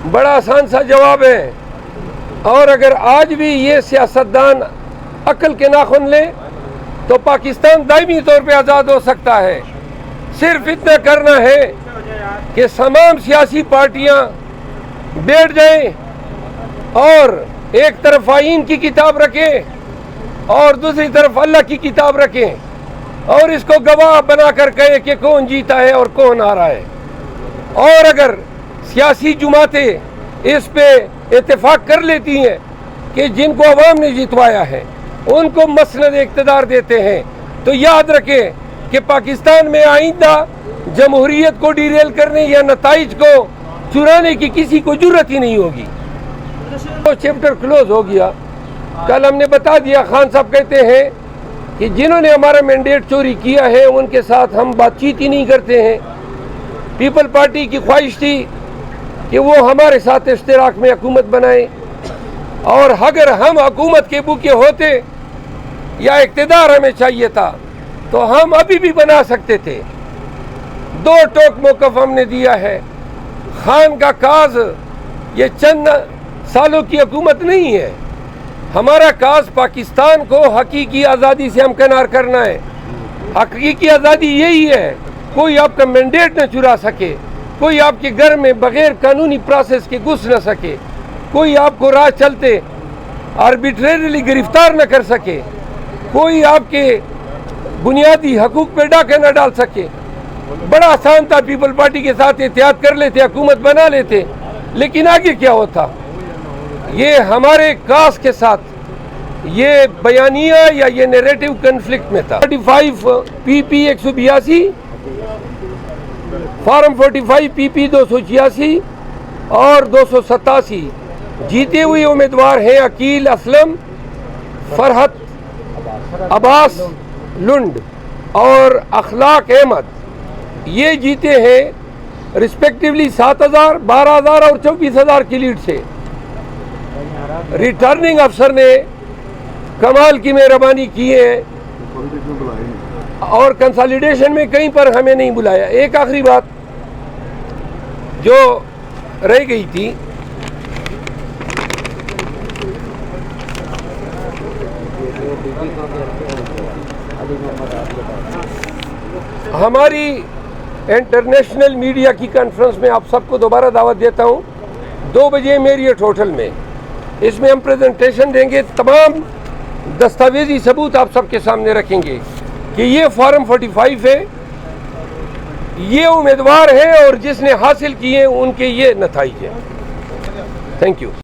بڑا آسان سا جواب ہے، اور اگر آج بھی یہ سیاستدان عقل کے ناخن لیں تو پاکستان دائمی طور پہ آزاد ہو سکتا ہے۔ صرف اتنا کرنا ہے کہ تمام سیاسی پارٹیاں بیٹھ جائیں اور ایک طرف آئین کی کتاب رکھیں اور دوسری طرف اللہ کی کتاب رکھیں، اور اس کو گواہ بنا کر کہیں کہ کون جیتا ہے اور کون ہارا ہے۔ اور اگر سیاسی جماعتیں اس پہ اتفاق کر لیتی ہیں کہ جن کو عوام نے جتوایا ہے ان کو مسند اقتدار دیتے ہیں، تو یاد رکھیں کہ پاکستان میں آئندہ جمہوریت کو ڈیریل کرنے یا نتائج کو چرانے کی کسی کو جرت ہی نہیں ہوگی۔ وہ چیپٹر کلوز ہو گیا۔ کل ہم نے بتا دیا، خان صاحب کہتے ہیں کہ جنہوں نے ہمارا مینڈیٹ چوری کیا ہے ان کے ساتھ ہم بات چیت ہی نہیں کرتے ہیں۔ پیپل پارٹی کی خواہش تھی کہ وہ ہمارے ساتھ اشتراک میں حکومت بنائیں، اور اگر ہم حکومت کے بھوکے ہوتے یا اقتدار ہمیں چاہیے تھا تو ہم ابھی بھی بنا سکتے تھے۔ دو ٹوک موقف ہم نے دیا ہے۔ خان کا کاز یہ چند سالوں کی حکومت نہیں ہے، ہمارا کاز پاکستان کو حقیقی آزادی سے ہمکنار کرنا ہے۔ حقیقی آزادی یہی ہے، کوئی آپ کا مینڈیٹ نہ چرا سکے، کوئی آپ کے گھر میں بغیر قانونی پروسیس کے گھس نہ سکے، کوئی آپ کو راہ چلتے آربیٹریریلی گرفتار نہ کر سکے، کوئی آپ کے بنیادی حقوق پہ ڈاکہ نہ ڈال سکے۔ بڑا آسان تھا، پیپل پارٹی کے ساتھ اتحاد کر لیتے، حکومت بنا لیتے، لیکن آگے کیا ہوتا؟ یہ ہمارے کاز کے ساتھ یہ بیانیہ یا یہ نیریٹو کنفلکٹ میں تھا۔ 45 پی پی 182، فارم 45 پی پی 286 اور 287 جیتے ہوئے امیدوار ہیں عقیل اسلم، فرحت عباس لنڈ اور اخلاق احمد۔ یہ جیتے ہیں رسپیکٹیولی 7,000، 12,000 اور 24,000 کی لیڈ سے۔ ریٹرننگ افسر نے کمال کی مہربانی کی ہے اور کنسالیڈیشن میں کہیں پر ہمیں نہیں بلایا۔ ایک آخری بات جو رہ گئی تھی، ہماری انٹرنیشنل میڈیا کی کانفرنس میں آپ سب کو دوبارہ دعوت دیتا ہوں، 2 بجے میریٹ ہوٹل میں۔ اس میں ہم پریزنٹیشن دیں گے، تمام دستاویزی ثبوت آپ سب کے سامنے رکھیں گے کہ یہ فارم 45 ہے، یہ امیدوار ہے اور جس نے حاصل کیے ان کے یہ نتائج ہیں۔ Thank you.